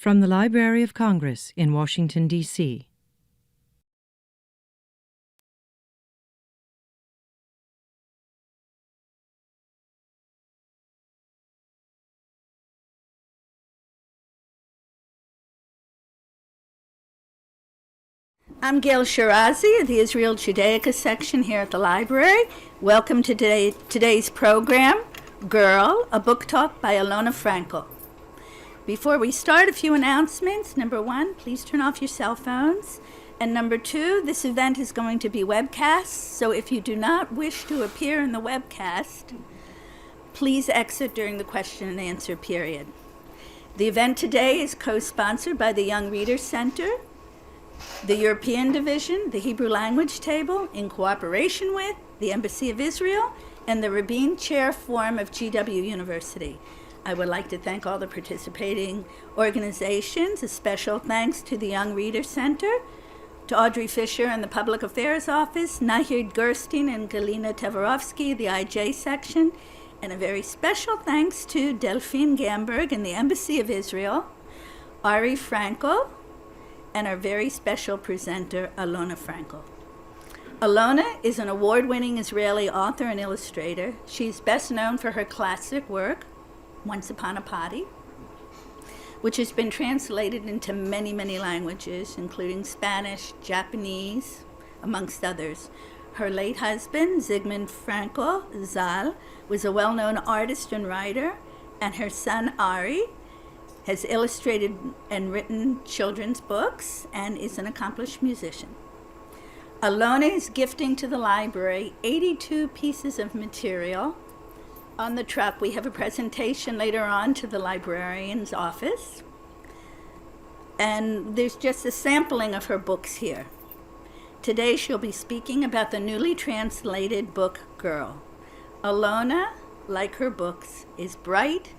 From the Library of Congress in Washington, D.C. I'm Gail Shirazi of the Israel Judaica section here at the library. Welcome to today's program, Girl, a book talk by Alona Frankel. Before we start, a few announcements. Number one, please turn off your cell phones. And number two, this event is going to be webcast, so if you do not wish to appear in the webcast, please exit during the question and answer period. The event today is co-sponsored by the Young Readers Center, the European Division, the Hebrew Language Table, in cooperation with the Embassy of Israel and the Rabin Chair Forum of GW University. I would like to thank all the participating organizations. A special thanks to the Young Readers Center, to Audrey Fisher and the Public Affairs Office, Nahir Gerstein and Galina Tevorovsky, the IJ section, and a very special thanks to Delphine Gamberg and the Embassy of Israel, Ari Frankel, and our very special presenter, Alona Frankel. Alona is an award-winning Israeli author and illustrator. She's best known for her classic work, Once Upon a Potty, which has been translated into many, many languages, including Spanish, Japanese, amongst others. Her late husband, Zygmunt Frankel, Zal, was a well-known artist and writer, and her son, Ari, has illustrated and written children's books and is an accomplished musician. Alona is gifting to the library 82 pieces of material. On the truck, we have a presentation later on to the librarian's office. And there's just a sampling of her books here. Today, she'll be speaking about the newly translated book, Girl. Alona, like her books, is bright,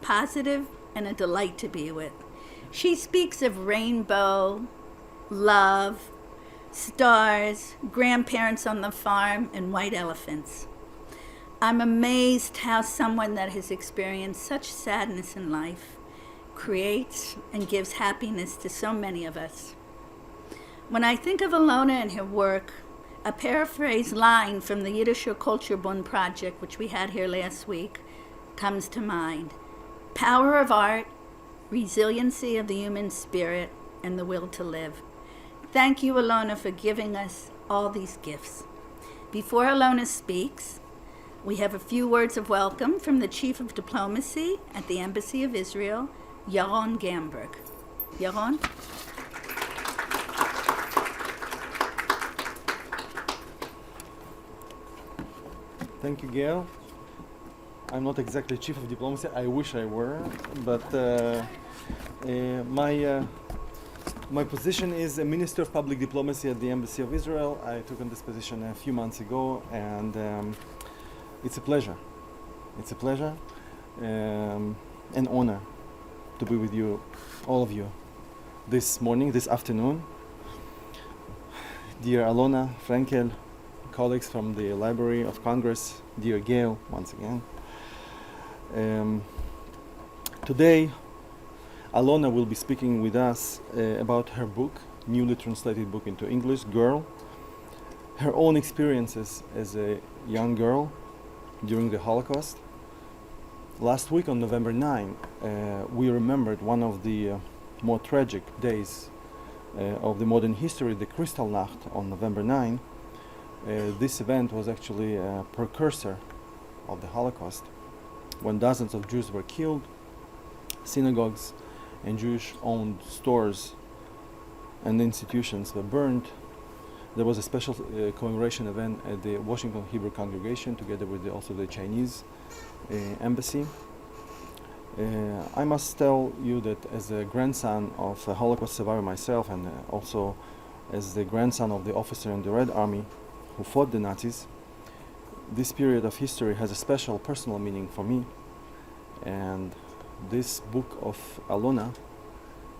positive, and a delight to be with. She speaks of rainbow, love, stars, grandparents on the farm, and white elephants. I'm amazed how someone that has experienced such sadness in life creates and gives happiness to so many of us. When I think of Alona and her work, a paraphrase line from the Yiddish Culture Bund project, which we had here last week, comes to mind. Power of art, resiliency of the human spirit, and the will to live. Thank you, Alona, for giving us all these gifts. Before Alona speaks, we have a few words of welcome from the Chief of Diplomacy at the Embassy of Israel, Yaron Gamberg. Yaron? Thank you, Gail. I'm not exactly Chief of Diplomacy. I wish I were, but my position is a Minister of Public Diplomacy at the Embassy of Israel. I took on this position a few months ago, and it's a pleasure. It's a pleasure, an honor to be with you, all of you, this morning, this afternoon. Dear Alona Frankel, colleagues from the Library of Congress, dear Gail, once again. Today, Alona will be speaking with us about her book, newly translated book into English, Girl, her own experiences as a young girl during the Holocaust. Last week on November 9, we remembered one of the more tragic days of the modern history, the Kristallnacht on November 9. This event was actually a precursor of the Holocaust, when dozens of Jews were killed, synagogues and Jewish-owned stores and institutions were burned. There was a special commemoration event at the Washington Hebrew Congregation, together with also the Chinese embassy. I must tell you that as a grandson of a Holocaust survivor myself, and also as the grandson of the officer in the Red Army who fought the Nazis, this period of history has a special personal meaning for me, and this book of Alona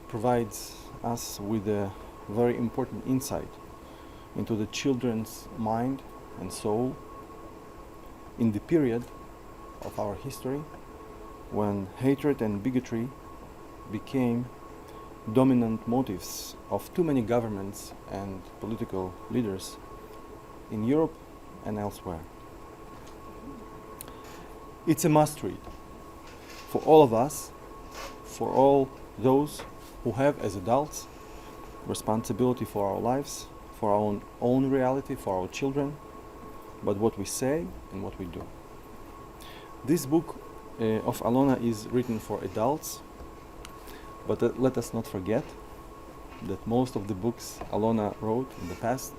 provides us with a very important insight into the children's mind and soul in the period of our history when hatred and bigotry became dominant motives of too many governments and political leaders in Europe and elsewhere. It's a must read for all of us, for all those who have, as adults, responsibility for our lives, for our own reality, for our children, but what we say and what we do. This book of Alona is written for adults, but let us not forget that most of the books Alona wrote in the past,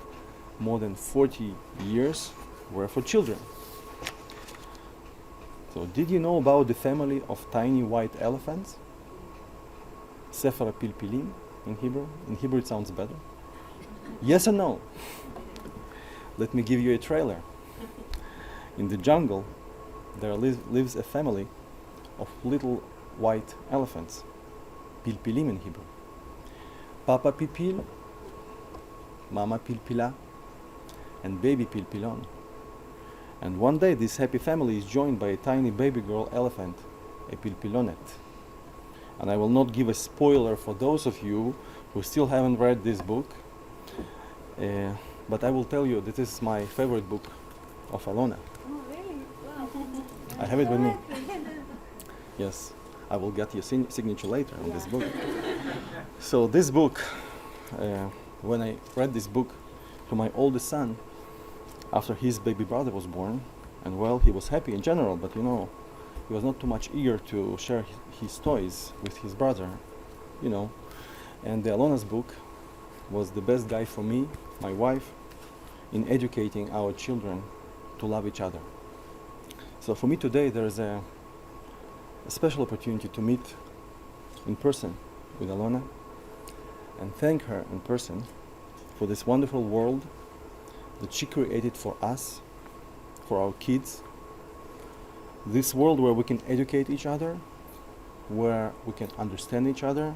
more than 40 years, were for children. So did you know about the family of tiny white elephants? Sefer Pilpilim in Hebrew. In Hebrew it sounds better. Yes or no? Let me give you a trailer. In the jungle, there lives a family of little white elephants. Pilpilim in Hebrew. Papa Pilpil, Mama Pilpila, and baby Pilpilon. And one day this happy family is joined by a tiny baby girl elephant, a Pilpilonet. And I will not give a spoiler for those of you who still haven't read this book, but I will tell you that this is my favorite book of Alona. Oh, really? Wow. I have it with me. Yes, I will get your signature later on this book. So this book, when I read this book to my oldest son, after his baby brother was born, and well, he was happy in general, but you know, he was not too much eager to share his toys with his brother, you know. And the Alona's book was the best guide for me, my wife, in educating our children to love each other. So for me today, there is a special opportunity to meet in person with Alona and thank her in person for this wonderful world that she created for us, for our kids. This world where we can educate each other, where we can understand each other,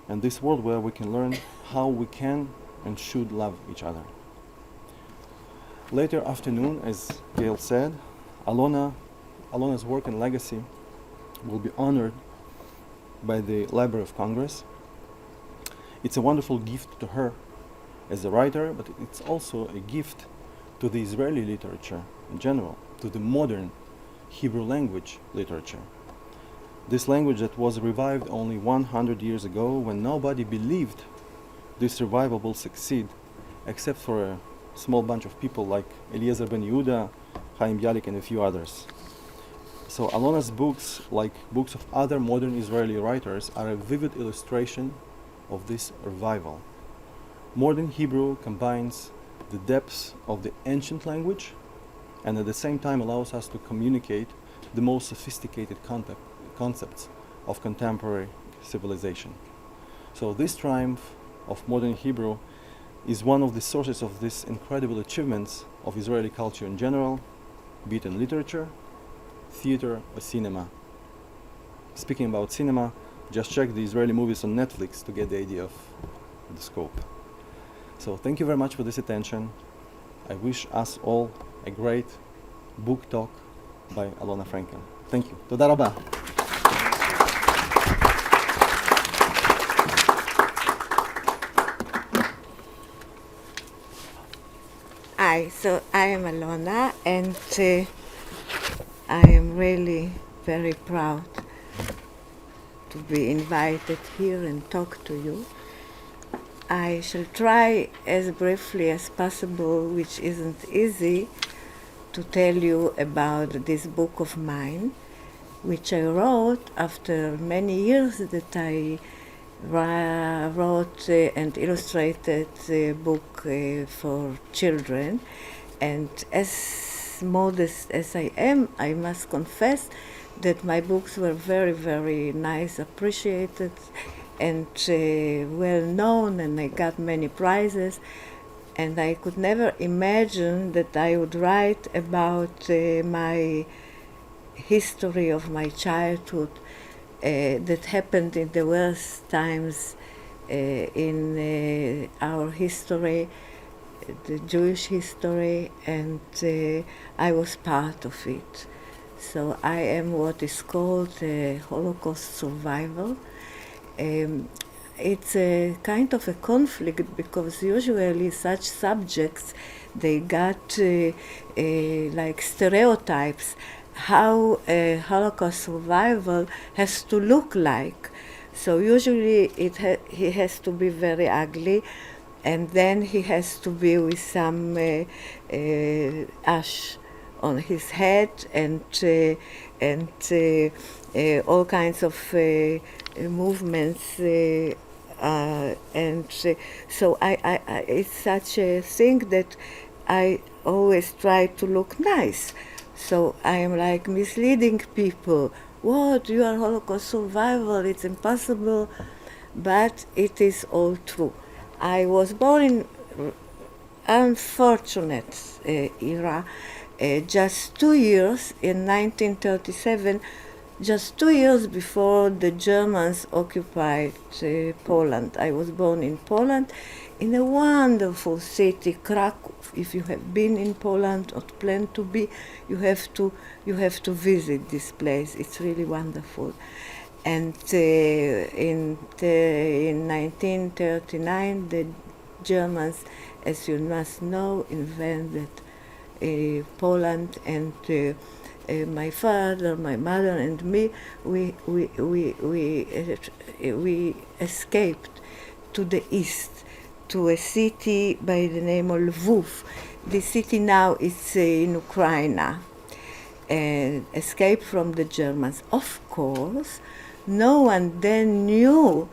and this world where we can learn how we can and should love each other. Later afternoon, as Gail said, Alona's work and legacy will be honored by the Library of Congress. It's a wonderful gift to her as a writer, but it's also a gift to the Israeli literature in general, to the modern Hebrew language literature. This language that was revived only 100 years ago when nobody believed this revival will succeed except for a small bunch of people like Eliezer Ben Yehuda, Chaim Bialik, and a few others. So Alona's books, like books of other modern Israeli writers, are a vivid illustration of this revival. Modern Hebrew combines the depths of the ancient language and at the same time allows us to communicate the most sophisticated concepts of contemporary civilization. So this triumph of modern Hebrew is one of the sources of these incredible achievements of Israeli culture in general, be it in literature, theater, or cinema. Speaking about cinema, just check the Israeli movies on Netflix to get the idea of the scope. So thank you very much for this attention. I wish us all a great book talk by Alona Frankel. Thank you. Toda rabah. Hi, so I am Alona, and I am really very proud to be invited here and talk to you. I shall try as briefly as possible, which isn't easy, to tell you about this book of mine, which I wrote after many years that I wrote and illustrated a book for children. And as modest as I am, I must confess that my books were very, very nice, appreciated, and well known, and I got many prizes. And I could never imagine that I would write about my history of my childhood that happened in the worst times in our history, the Jewish history, and I was part of it. So I am what is called a Holocaust survivor. it's a kind of a conflict, because usually such subjects, they got like stereotypes how a Holocaust survival has to look like. So usually he has to be very ugly, and then he has to be with some ash on his head, and all kinds of movements, so it's such a thing that I always try to look nice. So I am like misleading people. What, you are Holocaust survivor, it's impossible. But it is all true. I was born in unfortunate era, just 2 years, in 1937, just 2 years before the Germans occupied Poland. I was born in Poland, in a wonderful city, Krakow. If you have been in Poland or plan to be, you have to visit this place. It's really wonderful. And in 1939, the Germans, as you must know, invaded Poland, and my father, my mother, and me, we escaped to the east, to a city by the name of Lviv. The city now is in Ukraine, and escaped from the Germans. Of course, no one then knew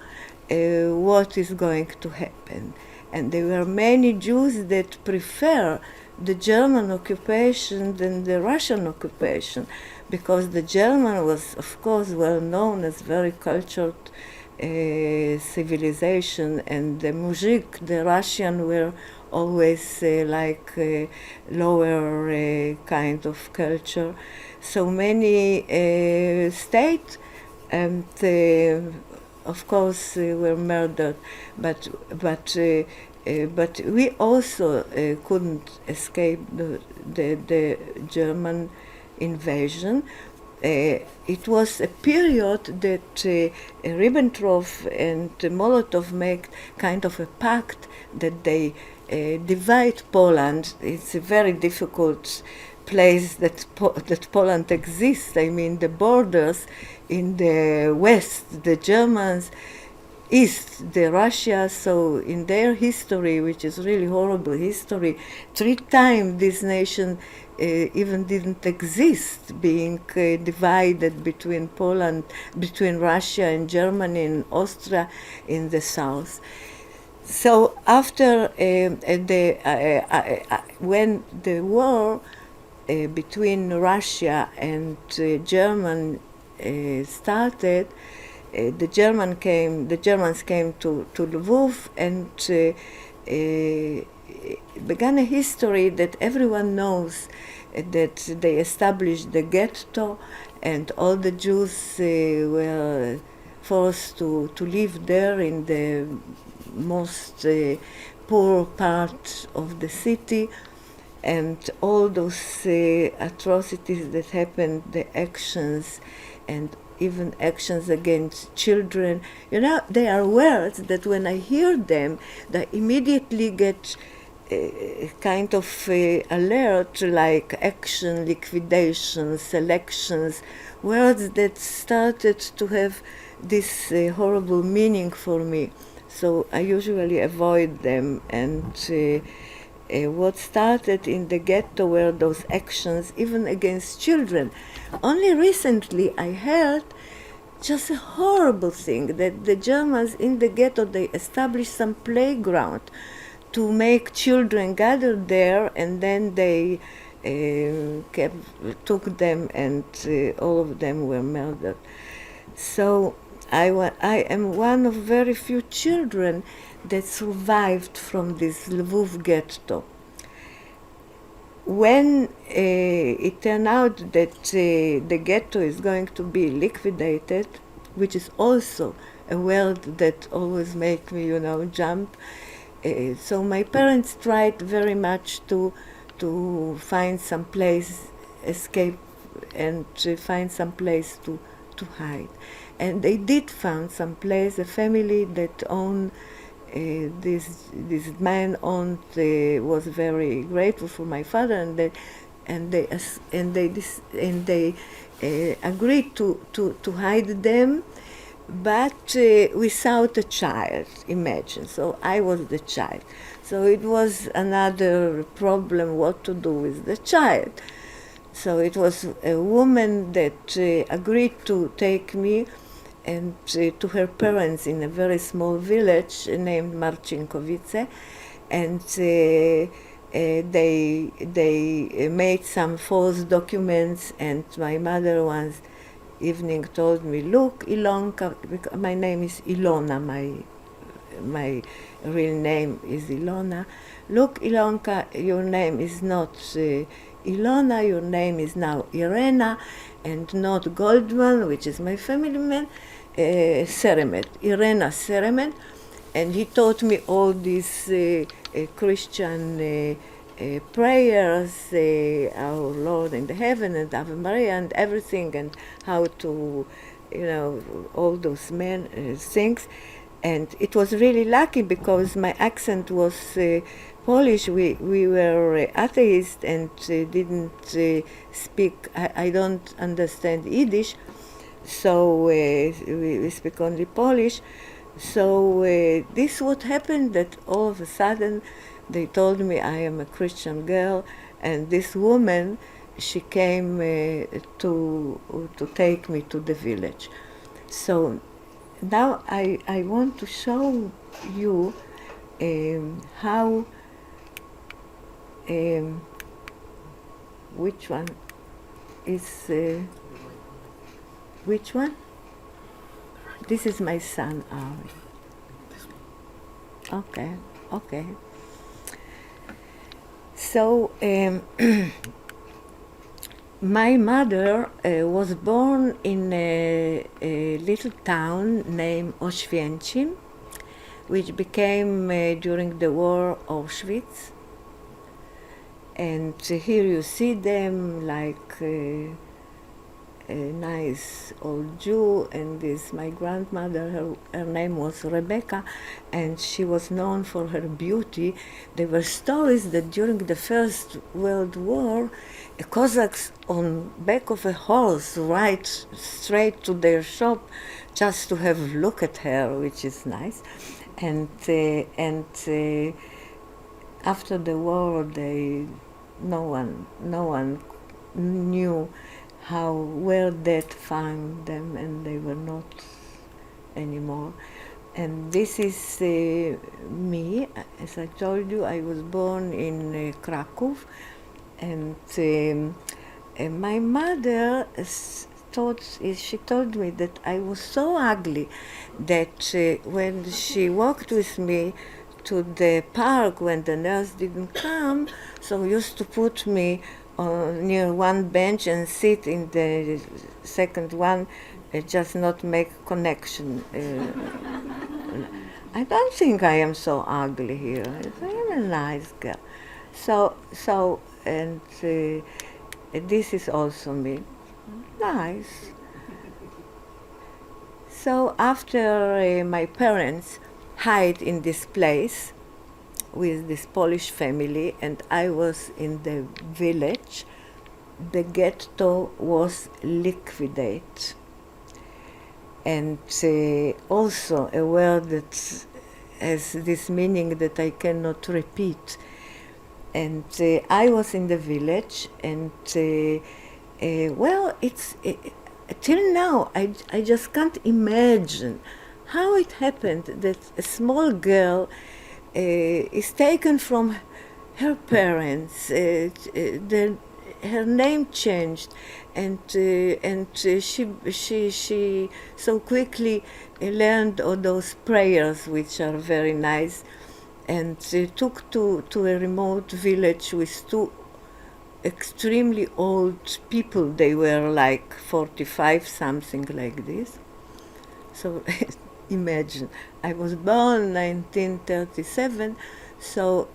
what is going to happen. And there were many Jews that prefer the German occupation than the Russian occupation, because the German was, of course, well known as very cultured civilization, and the muzhik, the Russian, were always lower kind of culture. So many states, and of course were murdered, but we also couldn't escape the German invasion. It was a period that Ribbentrop and Molotov made kind of a pact that they divide Poland. It's a very difficult place that Poland exists. I mean, the borders in the west, the Germans, east, the Russia. So in their history, which is really horrible history, 3 times this nation even didn't exist, being divided between Poland, between Russia and Germany and Austria in the south. So after when the war between Russia and Germany started, the Germans came to Lviv, and began a history that everyone knows, that they established the ghetto, and all the Jews were forced to live there in the most poor part of the city, and all those atrocities that happened, the actions, and even actions against children. You know, they are words that when I hear them, I immediately get kind of alert, like action, liquidation, selections, words that started to have this horrible meaning for me. So I usually avoid them, and what started in the ghetto were those actions, even against children. Only recently I heard just a horrible thing, that the Germans in the ghetto, they established some playground to make children gather there, and then they took them, and all of them were murdered. So I am one of very few children that survived from this Lviv ghetto. When it turned out that the ghetto is going to be liquidated, which is also a word that always makes me, jump. So my parents tried very much to find some place, escape, and find some place to hide. and they did found some place, a family that owned this man owned was very grateful for my father, and they agreed to hide them, but without a child. Imagine. So I was the child. So it was another problem what to do with the child. So it was a woman that agreed to take me and to her parents in a very small village named Marcinkowice, and they made some false documents, and my mother one evening told me, "Look, Ilonka," because my name is Ilona, my real name is Ilona. "Look, Ilonka, your name is not Ilona, your name is now Irena, and not Goldman, which is my family name, Seremet, Irena Seremet." And he taught me all these Christian prayers, Our Lord in the heaven and Ave Maria and everything, and how to, all those things. And it was really lucky because my accent was Polish. We were atheists and didn't speak. I don't understand Yiddish, so we speak only Polish. So this what happened, that all of a sudden they told me I am a Christian girl, and this woman, she came to take me to the village. So now I want to show you how, which one is, which one? This is my son, Ari. Okay. So my mother was born in a little town named Oświęcim, which became during the war Auschwitz. And here you see them like a nice old Jew, and this my grandmother, her name was Rebecca, and she was known for her beauty. There were stories that during the First World War, Cossacks on back of a horse ride straight to their shop just to have a look at her, which is nice. And after the war, no one knew where death found them, and they were not anymore. And this is me. As I told you, I was born in Krakow, and my mother she told me that I was so ugly that when she walked with me to the park when the nurse didn't come, so used to put me near one bench and sit in the second one, just not make connection. I don't think I am so ugly here. I am a nice girl. So and this is also me. Nice. So after my parents hid in this place with this Polish family, and I was in the village, the ghetto was liquidated. And also a word that has this meaning that I cannot repeat. And I was in the village, and it's till now I just can't imagine how it happened that a small girl is taken from her parents, her name changed, and she so quickly learned all those prayers, which are very nice, and took to a remote village with two extremely old people. They were like 45, something like this. So imagine, I was born 1937, so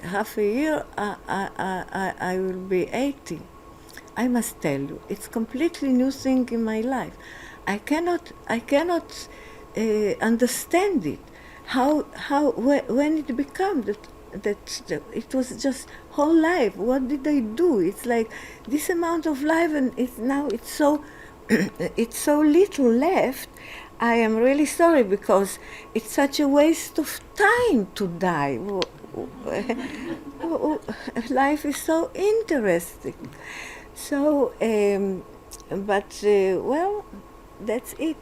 half a year I will be 80. I must tell you, it's completely new thing in my life. I cannot understand it. When it became that it was just whole life. What did I do? It's like this amount of life, and it's so it's so little left. I am really sorry, because it's such a waste of time to die. Life is so interesting. So, well, that's it.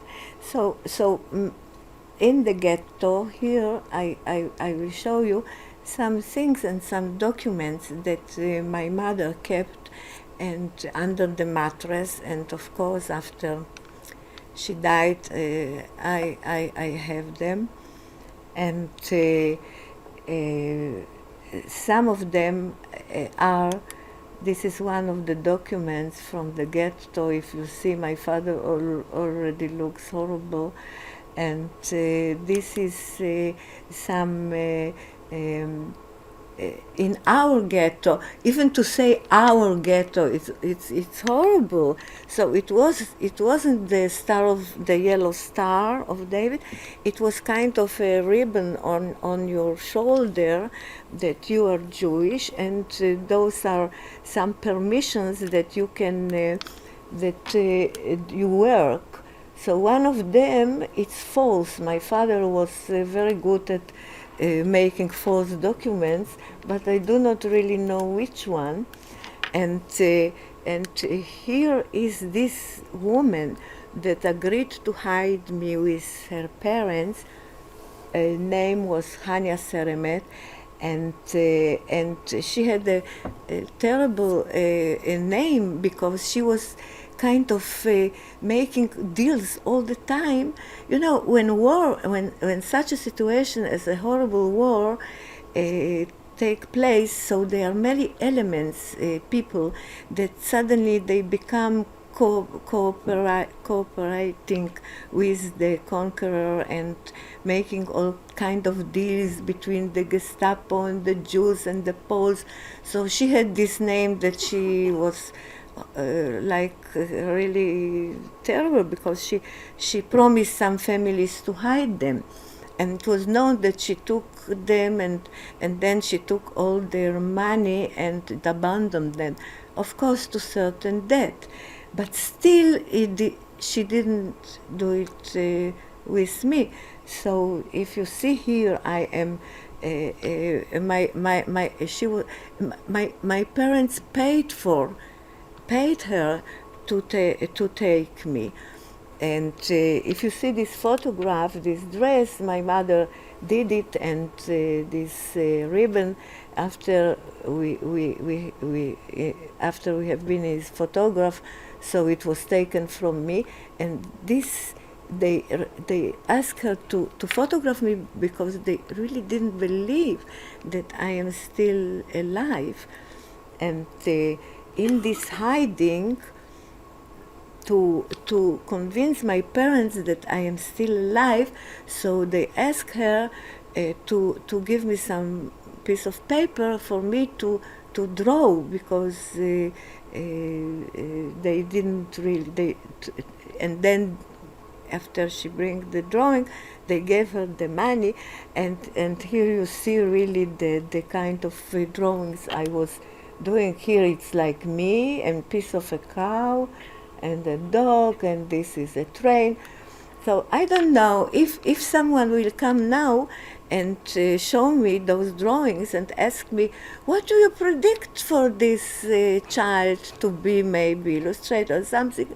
In the ghetto here, I will show you some things and some documents that my mother kept and under the mattress, and of course after she died, I have them, and some of them are. This is one of the documents from the ghetto. If you see, my father already looks horrible, and this is some. In our ghetto, even to say our ghetto, it's horrible. So it wasn't the star of the yellow star of David. It was kind of a ribbon on your shoulder that you are Jewish, and those are some permissions that you can you work. So one of them, it's false. My father was very good at making false documents, but I do not really know which one. And here is this woman that agreed to hide me with her parents. Her name was Hania Seremet, and she had a terrible name, because she was kind of making deals all the time. You know, when such a situation as a horrible war take place, so there are many elements, people, that suddenly they become cooperating with the conqueror and making all kind of deals between the Gestapo and the Jews and the Poles. So she had this name that she was really terrible, because she promised some families to hide them, and it was known that she took them and then she took all their money and abandoned them, of course to certain death. But still she didn't do it with me. So if you see here, I am my parents paid her to take me. And if you see this photograph, this dress, my mother did it, and this ribbon, after after we have been his photograph, so it was taken from me. And this, they asked her to photograph me, because they really didn't believe that I am still alive. And in this hiding, to convince my parents that I am still alive, so they asked her to give me some piece of paper for me to draw, because they didn't really. And then after she bring the drawing, they gave her the money, and here you see really the kind of drawings I was doing. Here it's like me and piece of a cow and a dog, and this is a train. So I don't know if someone will come now and show me those drawings and ask me, what do you predict for this child to be, maybe illustrator or something?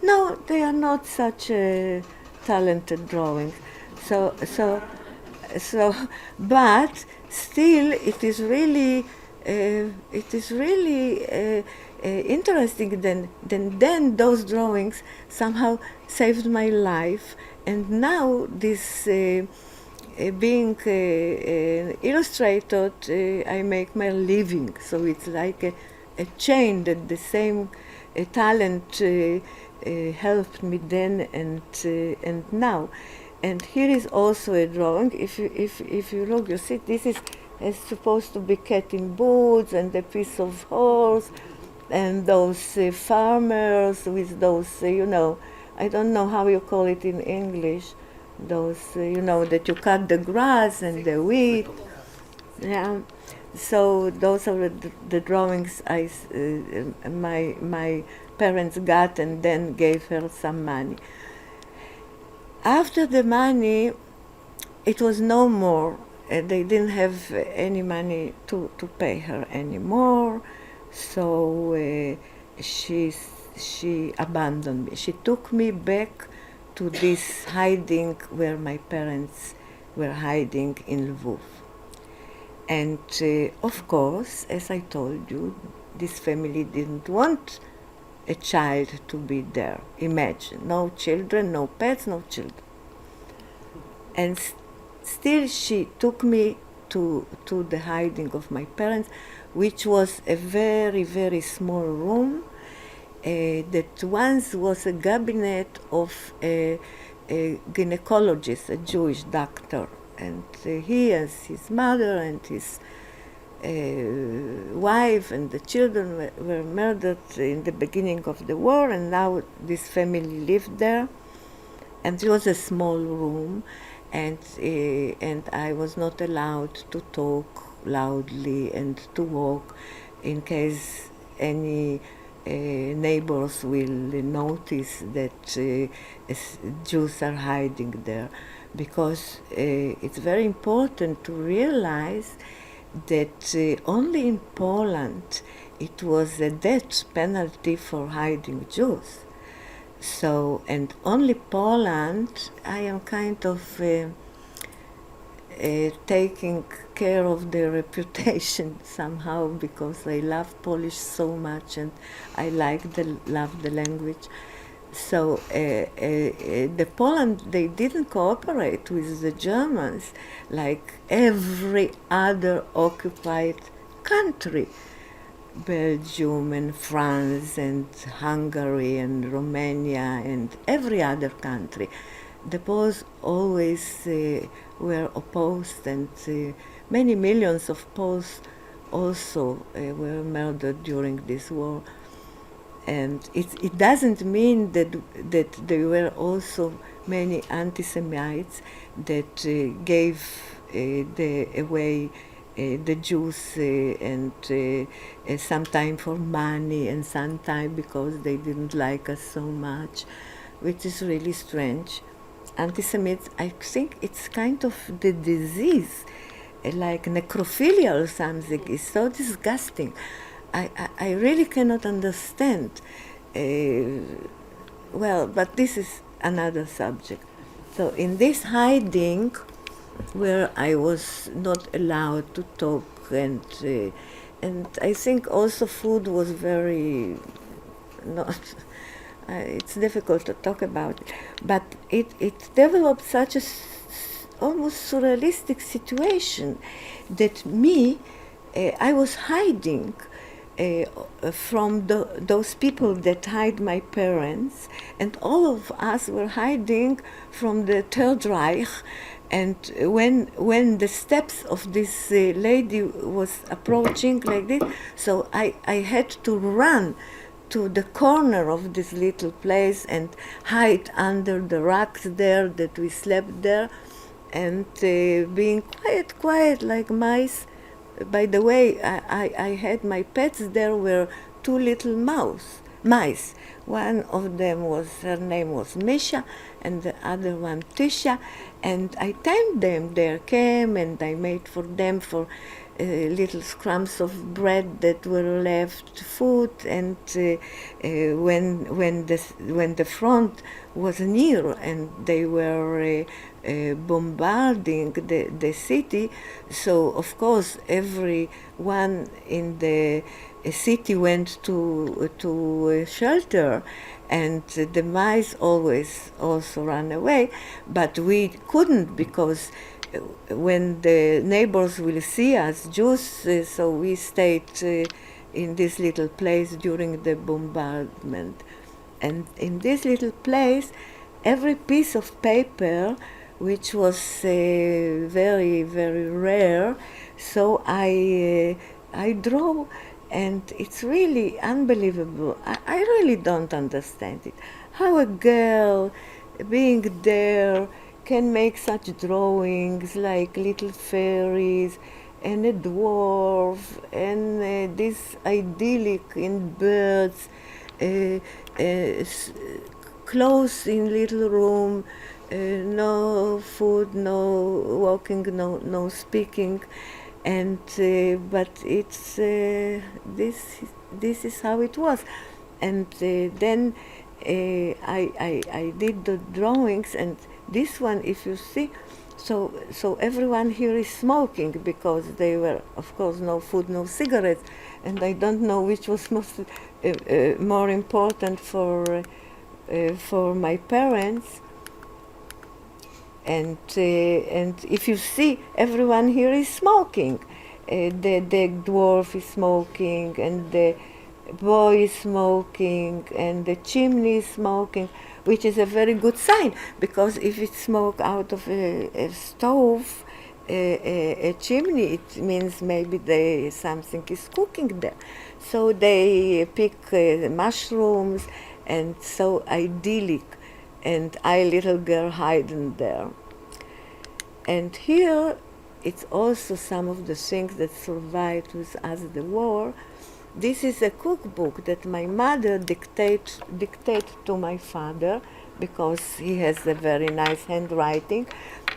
No, they are not such a talented drawings. So, but still, it is really interesting. Then those drawings somehow saved my life, and now this being an illustrator, I make my living. So it's like a chain that the same talent helped me then and now. And here is also a drawing. If you look, you see this is supposed to be cat in boots and a piece of horse, and those farmers with those I don't know how you call it in English, those, that you cut the grass and the wheat. Yeah. So those are the drawings my parents got and then gave her some money. After the money, it was no more. They didn't have any money to pay her anymore, so she abandoned me. She took me back to this hiding where my parents were hiding in Lviv. And of course, as I told you, this family didn't want a child to be there. Imagine, no children, no pets, no children. And still she took me to the hiding of my parents, which was a very, very small room that once was a cabinet of a gynecologist, a Jewish doctor. And he and his mother and his wife and the children were murdered in the beginning of the war, and now this family lived there. And it was a small room, and I was not allowed to talk loudly and to walk in case any neighbors will notice that Jews are hiding there. Because it's very important to realize that only in Poland it was a death penalty for hiding Jews. So, and only Poland, I am kind of taking care of their reputation somehow, because I love Polish so much and I love the language. So the Poland, they didn't cooperate with the Germans like every other occupied country, Belgium and France and Hungary and Romania and every other country. The Poles always were opposed, and many millions of Poles also were murdered during this war. And it doesn't mean that there were also many anti-Semites that gave away the Jews and sometimes for money and sometimes because they didn't like us so much, which is really strange. Anti-Semites, I think it's kind of the disease, like necrophilia or something. It's so disgusting. I really cannot understand. Well, but this is another subject. So in this hiding, where I was not allowed to talk, and I think also food was very not. It's difficult to talk about it, but it developed such a almost surrealistic situation that I was hiding from those people that hide my parents, and all of us were hiding from the Third Reich. And when the steps of this lady was approaching like this, so I had to run to the corner of this little place and hide under the rocks there that we slept there, and being quiet like mice. By the way, I had my pets there were two little mice. One of them her name was Misha, and the other one Tisha, and I tamed them. They came, and I made for them little scraps of bread that were left, food, and when the front was near and they were bombarding the city, so of course everyone in the city went to shelter, and the mice always also ran away, but we couldn't, because when the neighbors will see us Jews, so we stayed in this little place during the bombardment. And in this little place, every piece of paper, which was very, very rare, so I draw, and it's really unbelievable. I really don't understand it. how a girl being there can make such drawings like little fairies and a dwarf and this idyllic in birds, close in little room, no food, no walking, no speaking, and but it's this is how it was, and then I did the drawings, and this one, if you see, so everyone here is smoking because they were, of course, no food, no cigarettes, and I don't know which was most more important for my parents. And if you see, everyone here is smoking. The dwarf is smoking, and the boy is smoking, and the chimney is smoking, which is a very good sign, because if it's smoke out of a stove, a chimney, it means maybe something is cooking there. So they pick mushrooms, and so idyllic, and I, little girl, hiding there. And here, it's also some of the things that survived with us the war. This is a cookbook that my mother dictated to my father, because he has a very nice handwriting,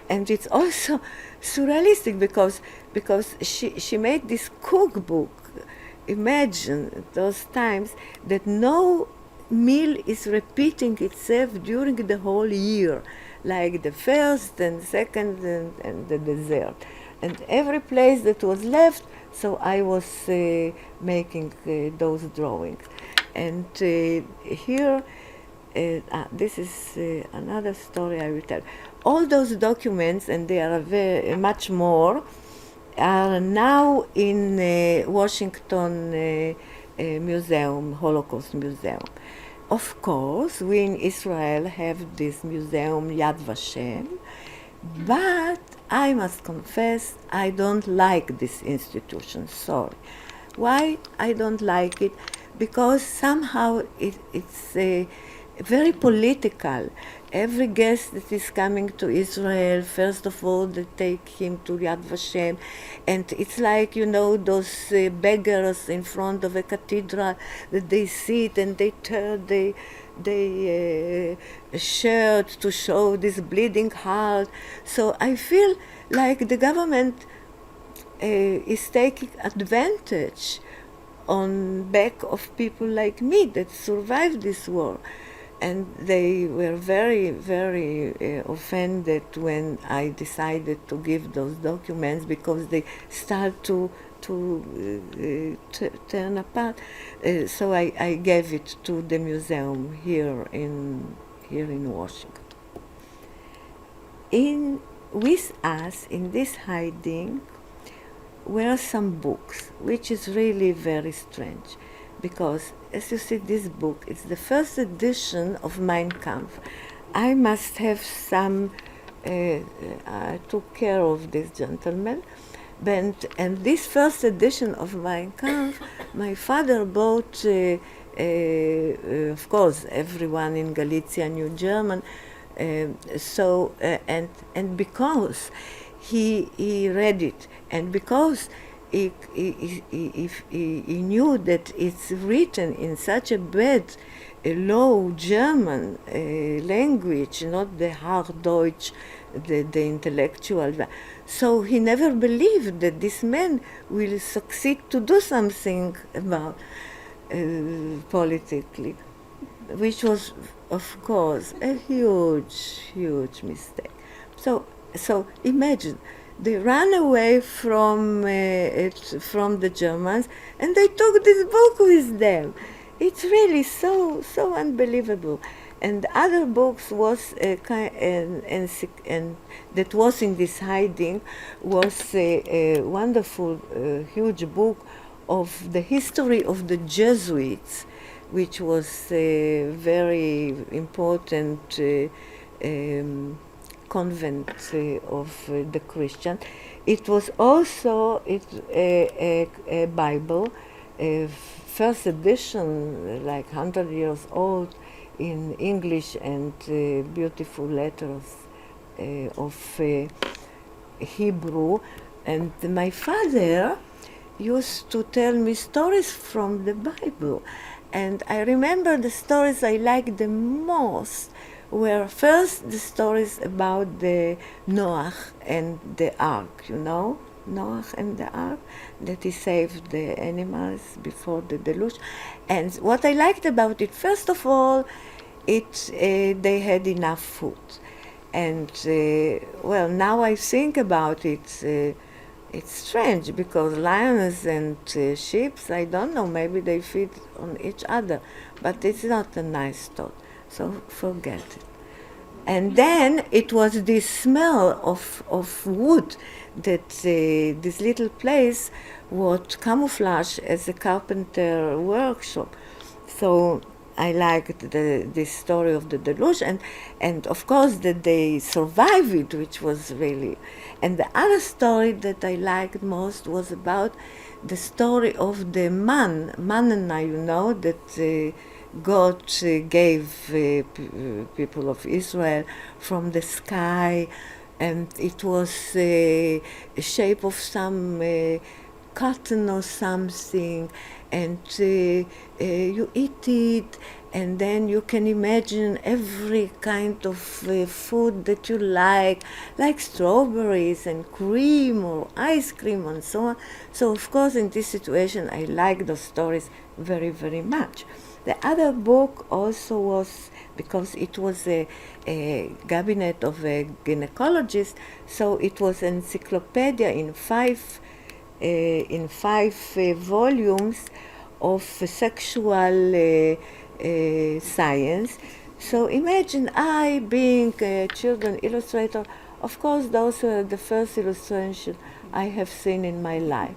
and it's also surrealistic because she made this cookbook. Imagine those times that no meal is repeating itself during the whole year, like the first and second and the dessert. And every place that was left, so I was making those drawings. And here, this is another story I will tell. All those documents, and there are very much more, are now in Washington Museum, Holocaust Museum. Of course, we in Israel have this museum, Yad Vashem, but I must confess I don't like this institution, sorry. Why I don't like it? Because somehow it's very political. Every guest that is coming to Israel, first of all, they take him to Yad Vashem, and it's like, you know, those beggars in front of a cathedral that they sit and they tear the shirt to show this bleeding heart. So I feel like the government is taking advantage on back of people like me that survived this war. And they were very, very offended when I decided to give those documents, because they start to turn apart. So I gave it to the museum here in Washington. With us in this hiding were some books, which is really very strange, because as you see, this book, it's the first edition of Mein Kampf. I must have some, I took care of this gentleman, and this first edition of Mein Kampf, my father bought, of course, everyone in Galicia knew German, and because he read it, and because he knew that it's written in such a bad, low German language, not the hard Deutsch, the intellectual. So he never believed that this man will succeed to do something about politically, which was, of course, a huge, huge mistake. So imagine. They ran away from the Germans, and they took this book with them. It's really so unbelievable. And other books was and that was in this hiding was a wonderful, huge book of the history of the Jesuits, which was a very important convent of the Christian. It was also a Bible, a first edition, like 100 years old, in English and beautiful letters of Hebrew. And my father used to tell me stories from the Bible. And I remember the stories I liked the most were first the stories about the Noah and the ark, you know, Noah and the ark, that he saved the animals before the deluge. And what I liked about it, first of all, they had enough food. And well, now I think about it, it's strange because lions and sheep, I don't know, maybe they feed on each other, but it's not a nice thought, so forget it. And then it was this smell of wood that this little place was camouflaged as a carpenter workshop. So I liked the story of the deluge, and of course that they survived it, which was really. And the other story that I liked most was about the story of the manna, you know, that God gave people of Israel from the sky, and it was a shape of some cotton or something, and you eat it, and then you can imagine every kind of food that you like strawberries and cream or ice cream and so on. So of course in this situation I like those stories very, very much. The other book also was, because it was a cabinet of a gynecologist, so it was an encyclopedia in five volumes of sexual science. So imagine I being a children illustrator, of course those were the first illustrations I have seen in my life.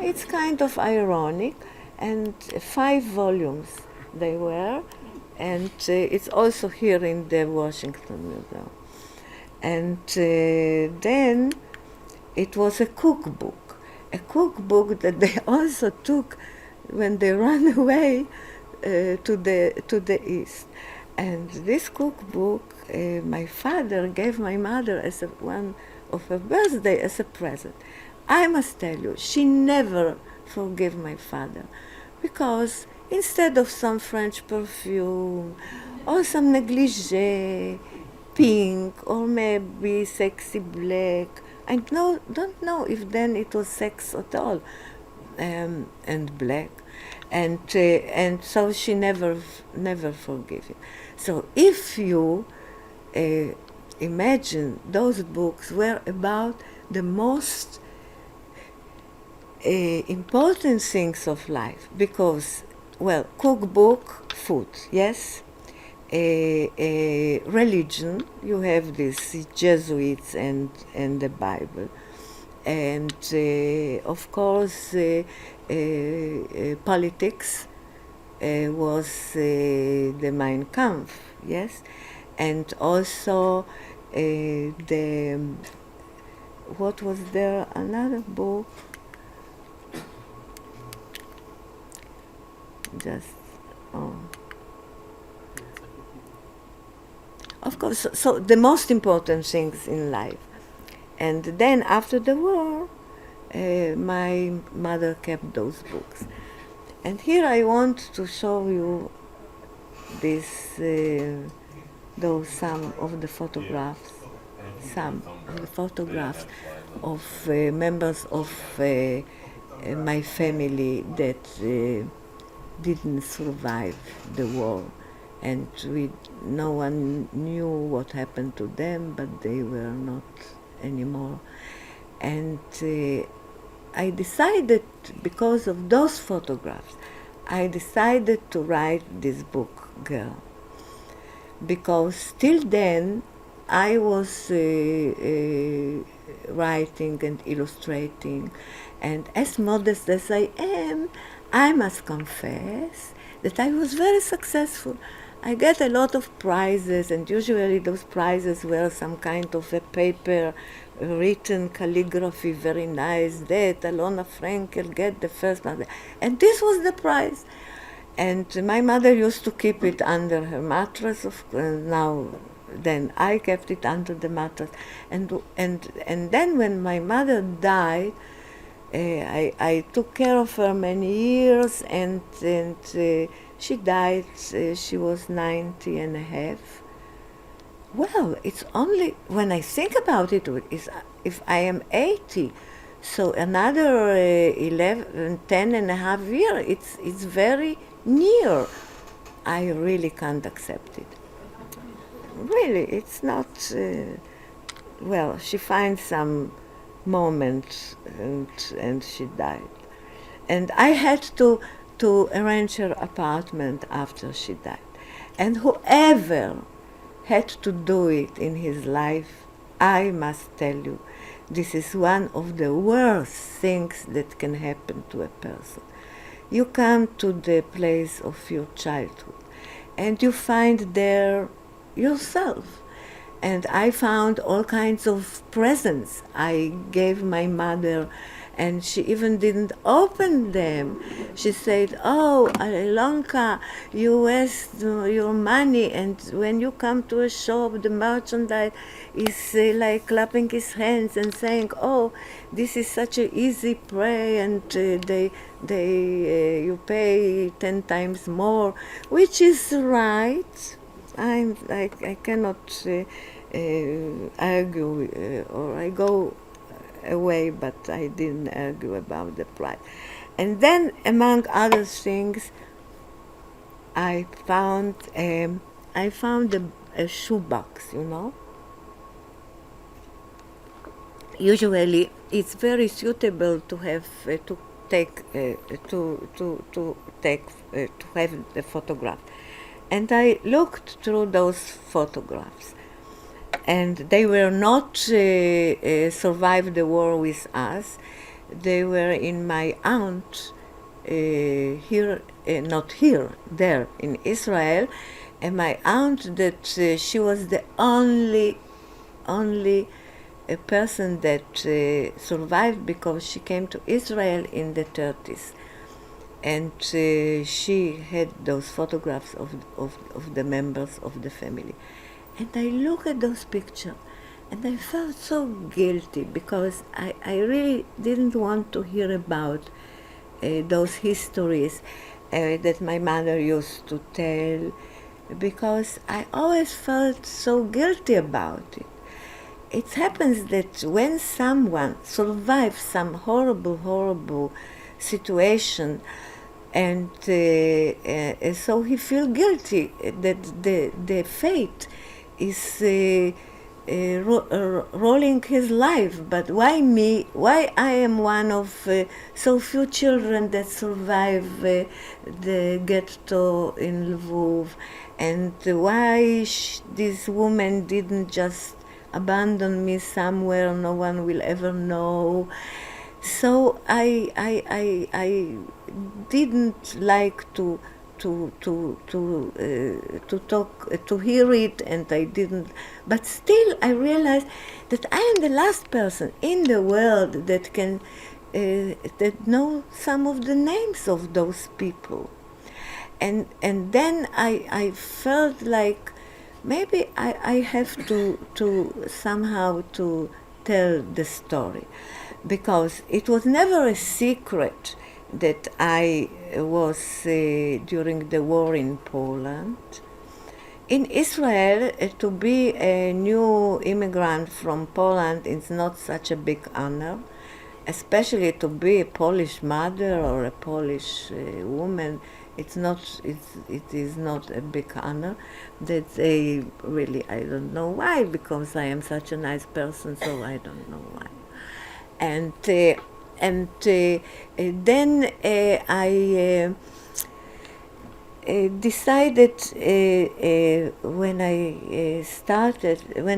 It's kind of ironic, and 5 volumes they were, and it's also here in the Washington Museum. And then it was a cookbook that they also took when they ran away to the east. And this cookbook, my father gave my mother as one of her birthday as a present. I must tell you, she never forgave my father, because instead of some French perfume or some negligee, pink, or maybe sexy black, I don't know if then it was sex at all, and black, and so she never forgave him. So if you imagine, those books were about the most important things of life, because, well, cookbook, food, yes, religion, you have these Jesuits and the Bible, and of course politics was the Mein Kampf, yes, and also what was there, another book, just, of course, so the most important things in life. And then after the war, my mother kept those books. And here I want to show you some of the photographs of members of my family that didn't survive the war, and no one knew what happened to them, but they were not anymore. And I decided, because of those photographs, I decided to write this book, Girl, because till then I was writing and illustrating, and as modest as I am, I must confess that I was very successful. I get a lot of prizes, and usually those prizes were some kind of a paper, written calligraphy, very nice, that Alona Frankel get the first one. And this was the prize. And my mother used to keep it under her mattress. Then I kept it under the mattress. And then when my mother died, I took care of her many years, and she died. She was 90 and a half. Well, it's only when I think about it, if I am 80, so another 10 and a half years, it's very near. I really can't accept it. Really, it's not. Well, she finds some moment, and she died, and I had to arrange her apartment after she died, and whoever had to do it in his life, I must tell you, this is one of the worst things that can happen to a person. You come to the place of your childhood, and you find there yourself. And I found all kinds of presents I gave my mother, and she even didn't open them. She said, "Oh, Alonka, you waste your money, and when you come to a shop, the merchandise is like clapping his hands and saying, 'Oh, this is such an easy prey,' and you pay 10 times more," which is right. I cannot argue, or I go away, but I didn't argue about the price. And then, among other things, I found a shoebox, you know. Usually, it's very suitable to have to have the photograph. And I looked through those photographs, and they were not survived the war with us. They were in my aunt there in Israel, and my aunt that she was the only person that survived because she came to Israel in the 30s. And she had those photographs of the members of the family. And I look at those pictures, and I felt so guilty because I really didn't want to hear about those histories that my mother used to tell, because I always felt so guilty about it. It happens that when someone survives some horrible situation, and so he feels guilty that the fate is rolling his life. But why me? Why I am one of so few children that survive the ghetto in Lviv, and why this woman didn't just abandon me somewhere no one will ever know. So I didn't like to talk, to hear it, and I didn't. But still, I realized that I am the last person in the world that can that know some of the names of those people, and then I felt like maybe I have to somehow to tell the story, because it was never a secret that I was during the war in Poland. In Israel, to be a new immigrant from Poland is not such a big honor, especially to be a Polish mother or a Polish woman. It is not a big honor. That they really, I don't know why, because I am such a nice person, so I don't know why. And then I decided when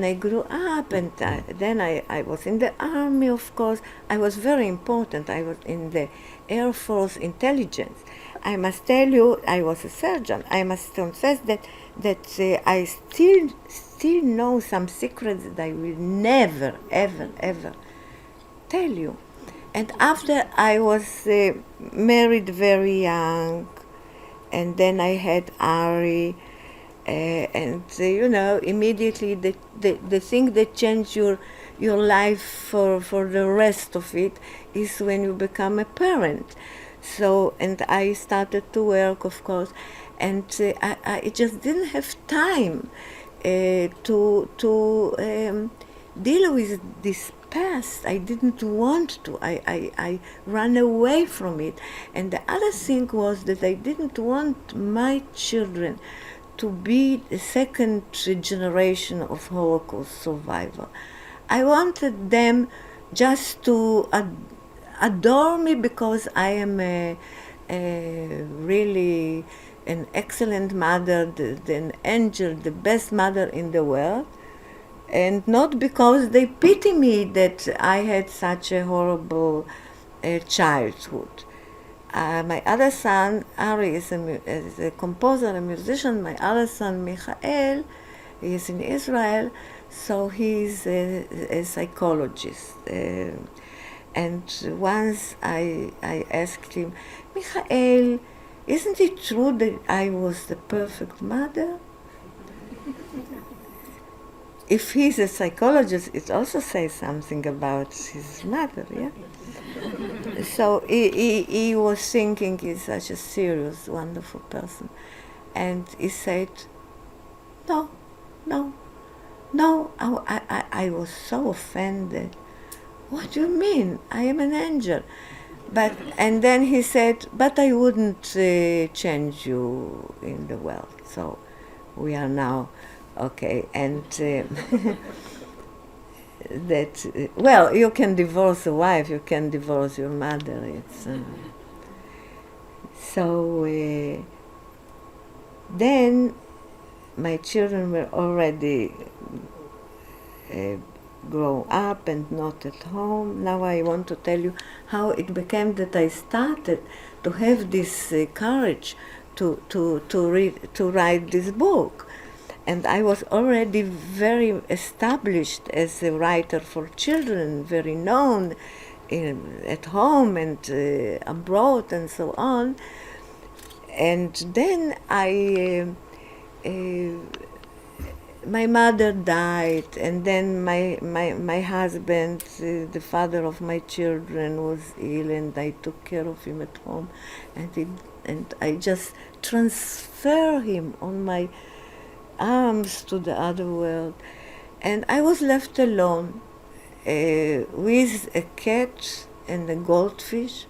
I grew up, and then I was in the army, of course. I was very important. I was in the Air Force intelligence. I must tell you, I was a surgeon. I must confess that I still know some secrets that I will never, ever tell you. And after I was married very young, and then I had Ari, and immediately the thing that changed your life for the rest of it is when you become a parent. So, and I started to work, of course, and I just didn't have time to deal with this past. I didn't want to. I ran away from it. And the other thing was that I didn't want my children to be the second generation of Holocaust survivor. I wanted them just to adore me because I am a really an excellent mother, an angel, the best mother in the world, and not because they pity me that I had such a horrible childhood. My other son, Ari, is a composer, a musician. My other son, Michael, is in Israel, so he's a psychologist. And once I asked him, Michael, isn't it true that I was the perfect mother? If he's a psychologist, it also says something about his mother, yeah? So he was thinking he's such a serious, wonderful person. And he said, no, I was so offended. What do you mean? I am an angel. And then he said, but I wouldn't change you in the world. So we are now okay. And well, you can divorce a wife, you can divorce your mother. It's so then my children were already grown up and not at home. Now I want to tell you how it became that I started to have this courage to write this book. And I was already very established as a writer for children, very known at home and abroad and so on. And then my mother died, and then my husband, the father of my children, was ill, and I took care of him at home, and I just transfer him on my arms to the other world, and I was left alone with a cat and a goldfish.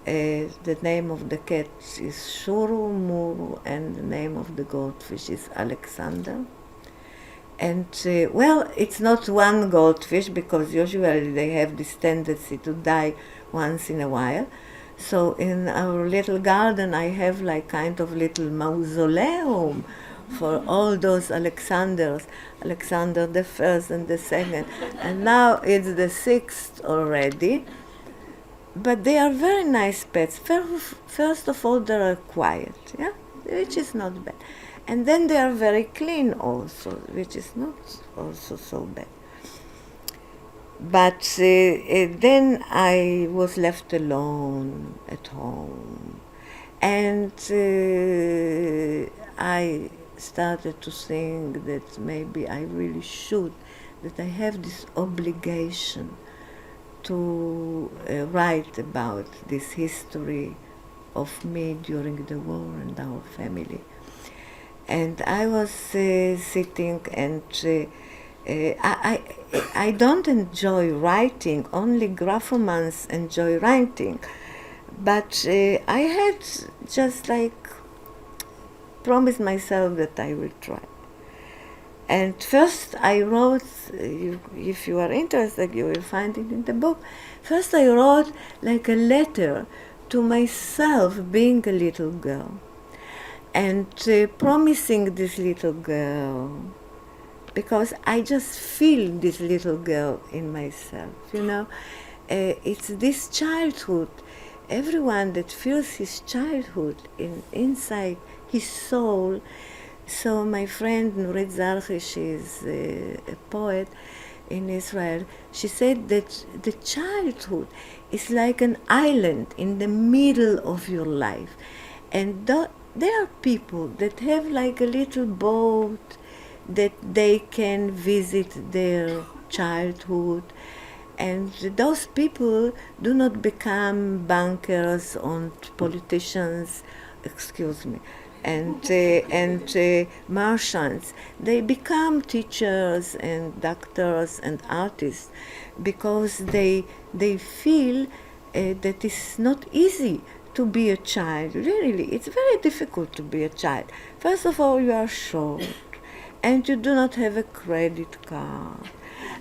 The name of the cat is Shuru Muru, and the name of the goldfish is Alexander. And well, it's not one goldfish because usually they have this tendency to die once in a while. So in our little garden I have like kind of little mausoleum for all those Alexanders, Alexander the First and the Second, and now it's the sixth already. But they are very nice pets. First of all, they are quiet, yeah, which is not bad. And then they are very clean also, which is not also so bad. But then I was left alone at home. And I started to think that maybe I really should, that I have this obligation to write about this history of me during the war and our family. And I was sitting, and I don't enjoy writing, only graphomans enjoy writing. But I had just like promised myself that I will try. And first I wrote, if you are interested, you will find it in the book. First I wrote like a letter to myself being a little girl, and promising this little girl, because I just feel this little girl in myself, you know. It's this childhood. Everyone that feels his childhood inside his soul. So my friend Nurit Zarchi, she is a poet in Israel, she said that the childhood is like an island in the middle of your life. And there are people that have like a little boat that they can visit their childhood, and those people do not become bankers or politicians, excuse me, and merchants. They become teachers and doctors and artists because they feel that it's not easy to be a child. Really, it's very difficult to be a child. First of all, you are short, and you do not have a credit card,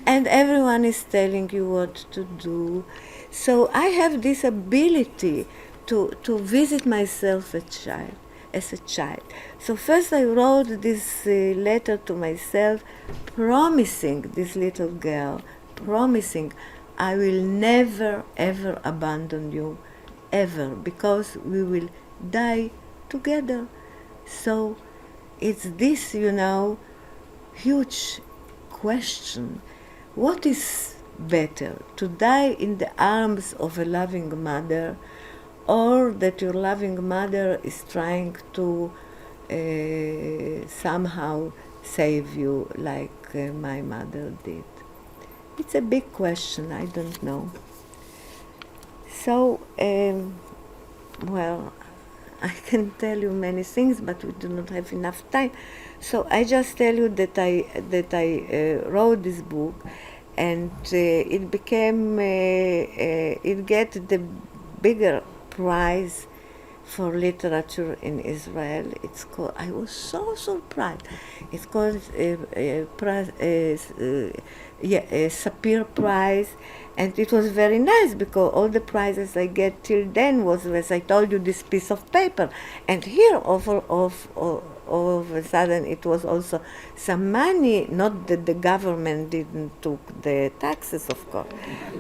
and everyone is telling you what to do. So I have this ability to visit myself as a child. So first I wrote this letter to myself, promising this little girl, promising I will never ever abandon you, ever, because we will die together. So it's this, huge question. What is better, to die in the arms of a loving mother, or that your loving mother is trying to somehow save you like my mother did? It's a big question, I don't know. So, well, I can tell you many things, but we do not have enough time. So I just tell you that I wrote this book, and it became it get the bigger prize for literature in Israel. It's called. I was so surprised. It's called Sapir Prize. And it was very nice because all the prizes I get till then was, as I told you, this piece of paper. And here, all of a sudden, it was also some money, not that the government didn't took the taxes, of course,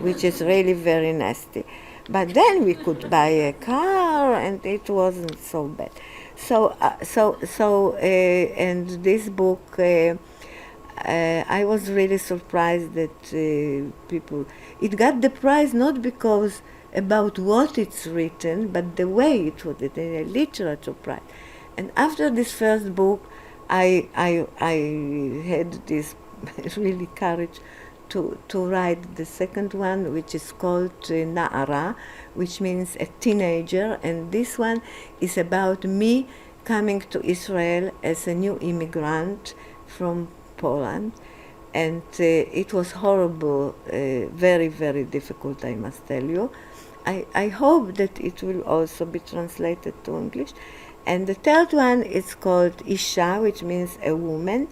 which is really very nasty. But then we could buy a car, and it wasn't so bad. And this book, I was really surprised that people. It got the prize not because about what it's written, but the way it was written, a literature prize. And after this first book, I had this really courage to write the second one, which is called Na'ara, which means a teenager. And this one is about me coming to Israel as a new immigrant from Poland. And it was horrible, very, very difficult, I must tell you. I hope that it will also be translated to English. And the third one is called Isha, which means a woman,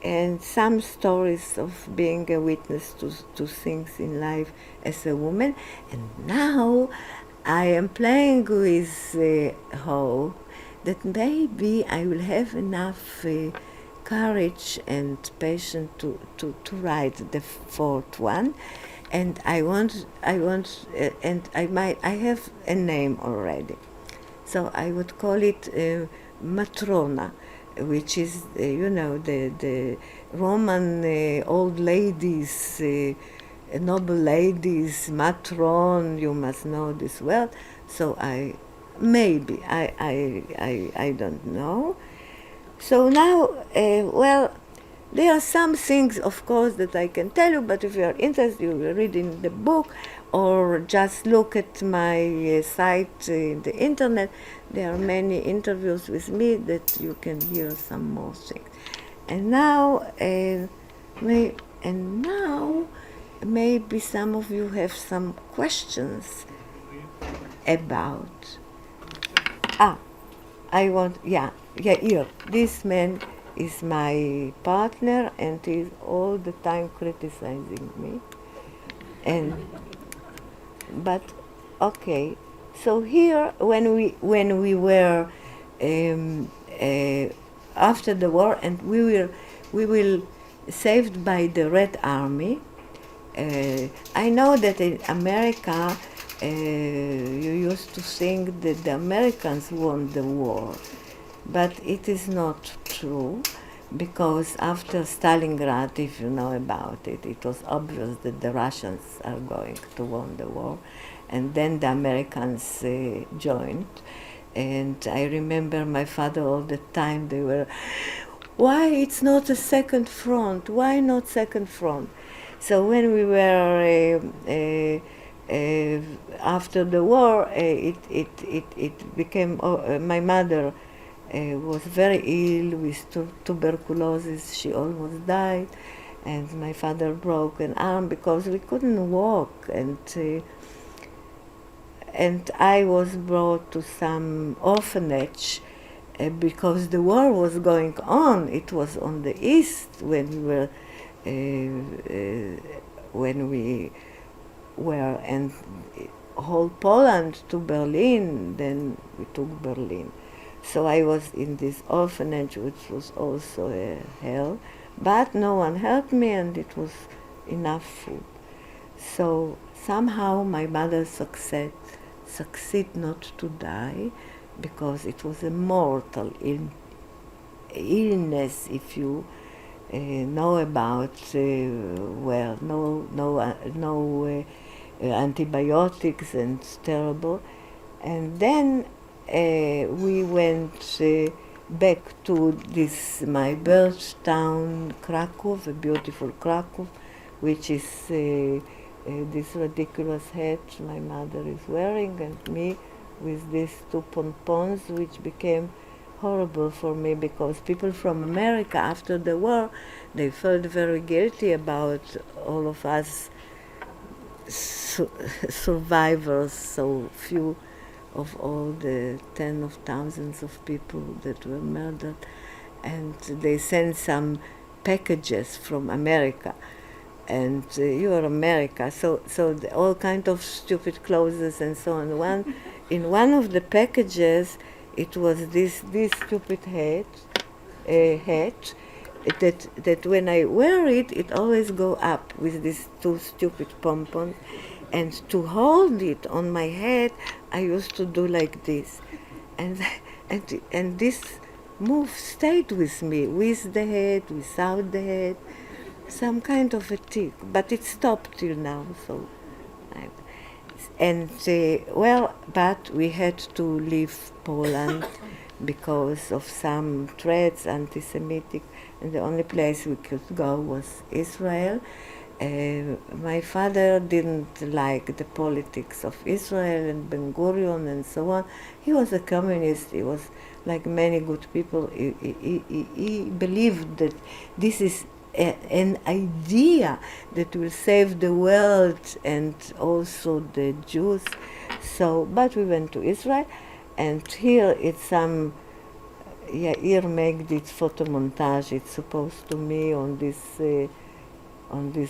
and some stories of being a witness to things in life as a woman. And now I am playing with hope that maybe I will have enough courage and patience to write the fourth one. And I have a name already. So I would call it Matrona, which is, the Roman old ladies, noble ladies, matron, you must know this well. So I don't know. So now, there are some things, of course, that I can tell you, but if you are interested, you will read in the book or just look at my site in the internet. There are many interviews with me that you can hear some more things. And now, maybe some of you have some questions about. Here. This man is my partner, and he's all the time criticizing me. But okay. So here, when we were after the war, and we were saved by the Red Army. I know that in America, you used to think that the Americans won the war, but it is not true, because after Stalingrad, if you know about it, it was obvious that the Russians are going to win the war, and then the Americans joined. And I remember my father all the time, they were, why it's not a second front? Why not second front? So when we were after the war, it became, my mother was very ill with tuberculosis. She almost died. And my father broke an arm because we couldn't walk. And I was brought to some orphanage because the war was going on. It was on the east when we were and whole Poland to Berlin. Then we took Berlin. So I was in this orphanage, which was also a hell, but no one helped me, and it was enough food. So somehow my mother succeed not to die, because it was a mortal illness. If you know about, no antibiotics, and it's terrible. And then we went back to this my birth town, Krakow, a beautiful Krakow, which is this ridiculous hat my mother is wearing, and me with these two pompons, which became horrible for me because people from America after the war, they felt very guilty about all of us survivors, so few of all the tens of thousands of people that were murdered. And they sent some packages from America. And you are America, so all kind of stupid clothes and so on. In one of the packages, it was this stupid hat that when I wear it, it always go up with these two stupid pompons. And to hold it on my head, I used to do like this, and this move stayed with me, with the head, without the head. Some kind of a tick, but it stopped till now. So, but we had to leave Poland because of some threats, anti-Semitic, and the only place we could go was Israel. My father didn't like the politics of Israel and Ben Gurion and so on. He was a communist. He was like many good people. He believed that this is an idea that will save the world and also the Jews. So, but we went to Israel, and here it's some, Yair made this photo montage. It's supposed to me on this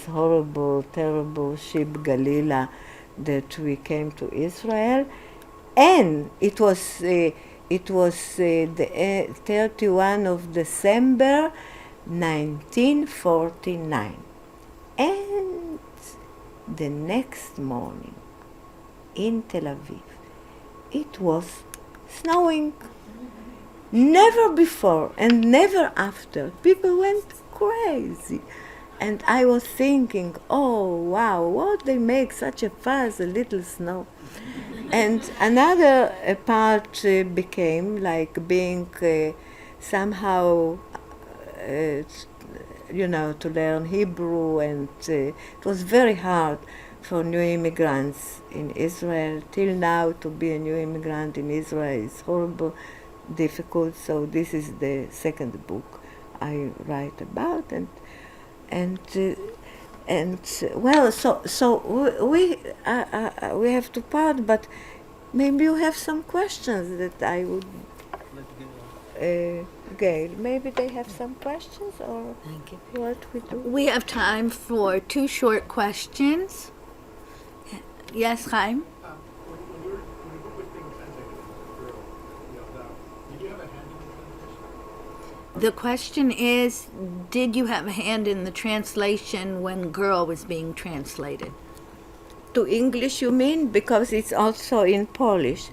horrible, terrible ship Galila that we came to Israel, and it was the 31 of December 1949, and the next morning in Tel Aviv it was snowing. Never before and never after. People went crazy. And I was thinking, oh wow, what they make such a fuss, a little snow. And another part became like being somehow to learn Hebrew, and it was very hard for new immigrants in Israel. Till now, to be a new immigrant in Israel is horrible, difficult. So this is the second book I write about, so we have to part, but maybe you have some questions that I would. Gail, maybe they have some questions, or Thank you. What we do? We have time for 2 short questions. Yes, Chaim? When your book was being translated as a girl, did you have a hand in the translation? The question is, did you have a hand in the translation when Girl was being translated? To English, you mean? Because it's also in Polish.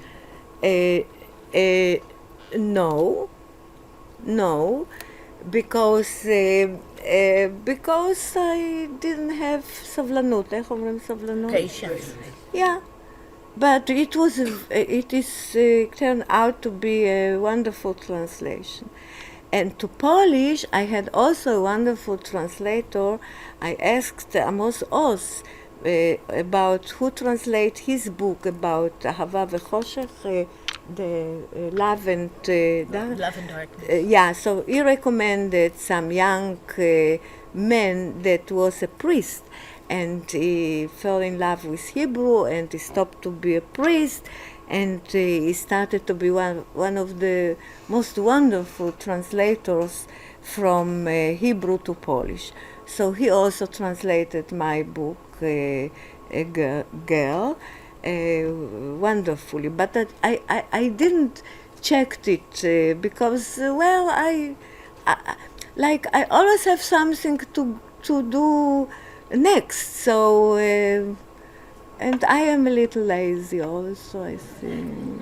No, because I didn't have סבלנות. איך אומרים סבלנות? Patience. Yeah, but it turned out to be a wonderful translation. And to Polish, I had also a wonderful translator. I asked Amos Oz about who translate his book about Ahava v'choshech, the love and Love and Darkness. yeah, so he recommended some young man that was a priest, and he fell in love with Hebrew, and he stopped to be a priest, and he started to be one of the most wonderful translators from Hebrew to Polish. So he also translated my book, a Girl, wonderfully. But I didn't checked it because, well, I always have something to do next. So, and I am a little lazy also, I think.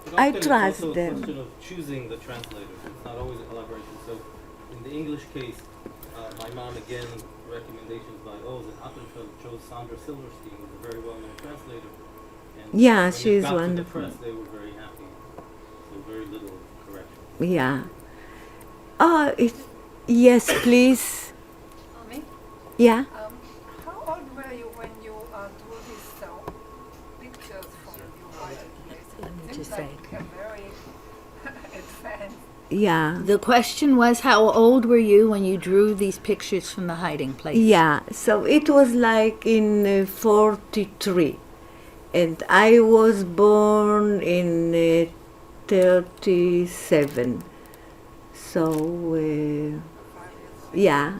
But I often trust it's also them. a question of choosing the translator. It's not always a collaboration. So in the English case, my mom, again, recommendations by Oz and Appenfeld chose Sandra Silverstein, who's a very well-known translator. And Yeah, when she's it got wonderful. to the press, they were very happy. So very little correction. Yeah. Oh, yes, please. Me? Yeah. How old were you when you drew these pictures from your marketplace? Let me It just seems say. like a very advanced. Yeah. The question was, how old were you when you drew these pictures from the hiding place? Yeah, so it was like in 43, and I was born in 37. So, yeah,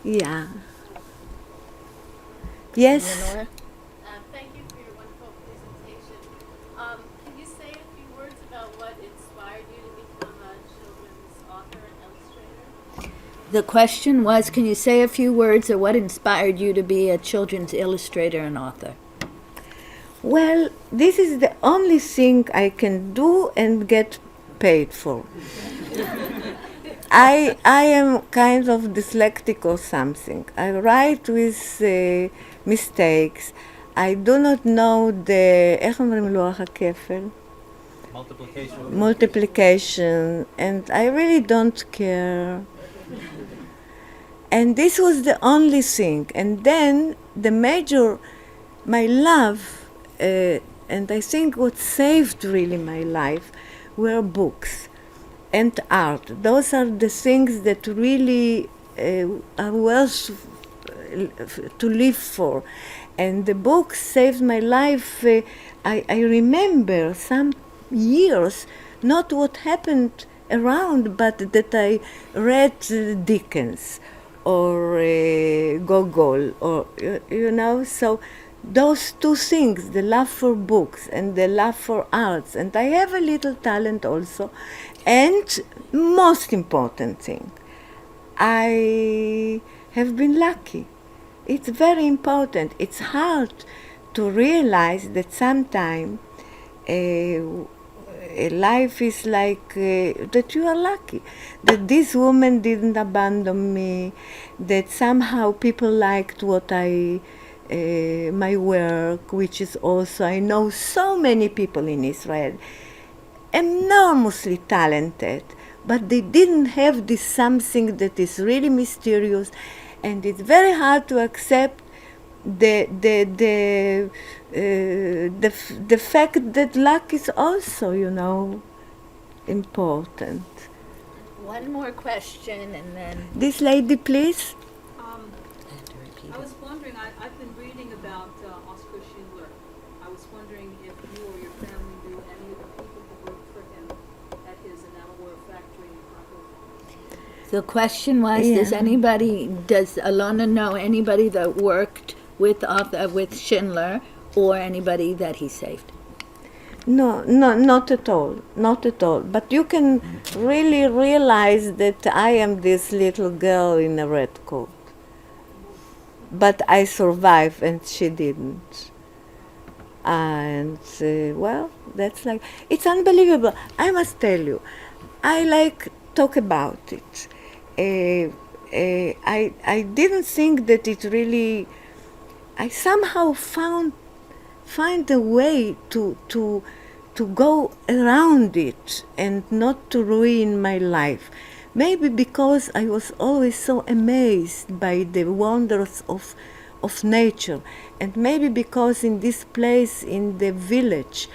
yeah. Yes. Leonora? Thank you for your wonderful presentation. Can you say a few words about what inspired you to become a children's author and illustrator? The question was, can you say a few words of what inspired you to be a children's illustrator and author? Well, this is the only thing I can do and get paid for. I am kind of dyslexic or something. I write with mistakes. I do not know איך אומרים לוח הכפל? Multiplication, and I really don't care. And this was the only thing. And then my love, and I think what saved really my life were books and art. Those are the things that really are worth to live for. And the books saved my life. I remember some years, not what happened around, but that I read Dickens or Gogol, or so those two things, the love for books and the love for arts, and I have a little talent also, and most important thing, I have been lucky. It's very important. It's hard to realize that sometimes life is like that you are lucky, that this woman didn't abandon me, that somehow people liked what my work, which is also, I know so many people in Israel, enormously talented, but they didn't have this something that is really mysterious, and it's very hard to accept the fact that luck is also, important. One more question and then... This lady, please. I was wondering, I've been reading about Oskar Schindler. I was wondering if you or your family knew any of the people who worked for him at his enamelware factory in Krakow. The question was, does Alona know anybody that worked with Schindler or anybody that he saved? No, not at all, not at all. But you can really realize that I am this little girl in a red coat. But I survived and she didn't. And, well, that's like, it's unbelievable. I must tell you, I talk about it. I didn't think that it really, I somehow found find a way to go around it and not to ruin my life. Maybe because I was always so amazed by the wonders of nature, and maybe because in this place, in the village,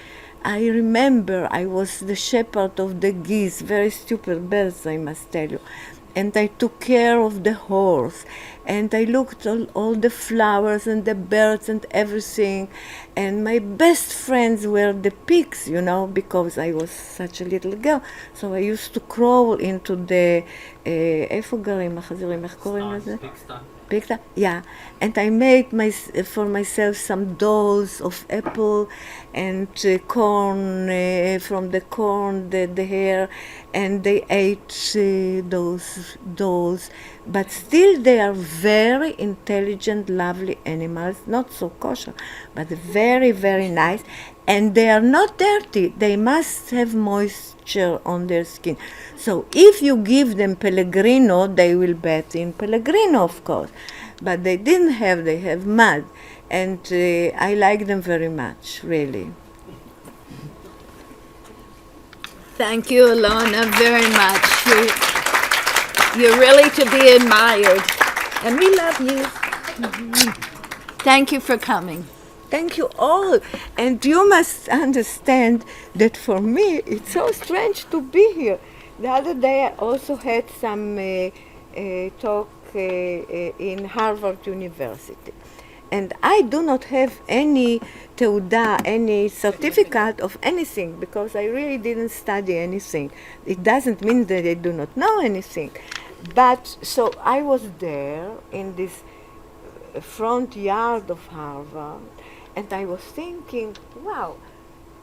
I remember I was the shepherd of the geese, very stupid birds, I must tell you. And I took care of the horse, and I looked at all the flowers and the birds and everything. And my best friends were the pigs, because I was such a little girl. So I used to crawl into the, איפה גרים החזירים? איך קוראים לזה? Pigsty? Yeah. And I made for myself some dolls of apple and corn, from the corn, the hair, and they ate those dolls. But still they are very intelligent, lovely animals, not so kosher, but very, very nice. And they are not dirty. They must have moisture on their skin. So if you give them Pellegrino, they will bathe in Pellegrino, of course. But they have mud. And I like them very much, really. Thank you, Alona, very much. You're really to be admired. And we love you. Thank you for coming. Thank you all. And you must understand that for me, it's so strange to be here. The other day I also had some talk in Harvard University. And I do not have any teuda, any certificate of anything, because I really didn't study anything. It doesn't mean that I do not know anything. But so I was there in this front yard of Harvard, and I was thinking, wow,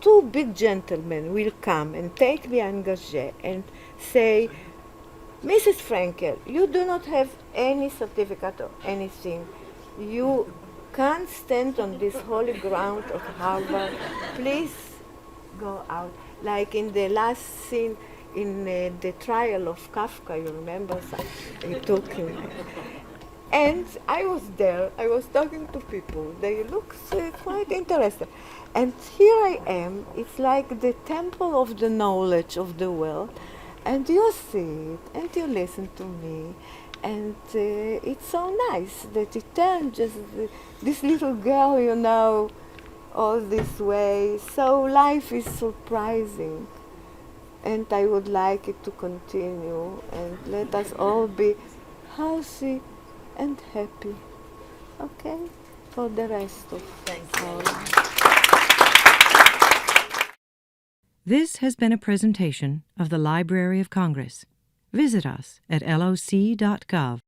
two big gentlemen will come and take me engagé and say, Mrs. Frankel, you do not have any certificate or anything. You can't stand on this holy ground of Harvard. Please go out. Like in the last scene in the trial of Kafka, you remember? He took him. And I was there. I was talking to people. They looked quite interested. And here I am. It's like the temple of the knowledge of the world. And you see it, and you listen to me. And it's so nice that it turned just this little girl, all this way. So life is surprising. And I would like it to continue. And let us all be healthy and happy. Okay? For the rest of our life. This has been a presentation of the Library of Congress. Visit us at loc.gov.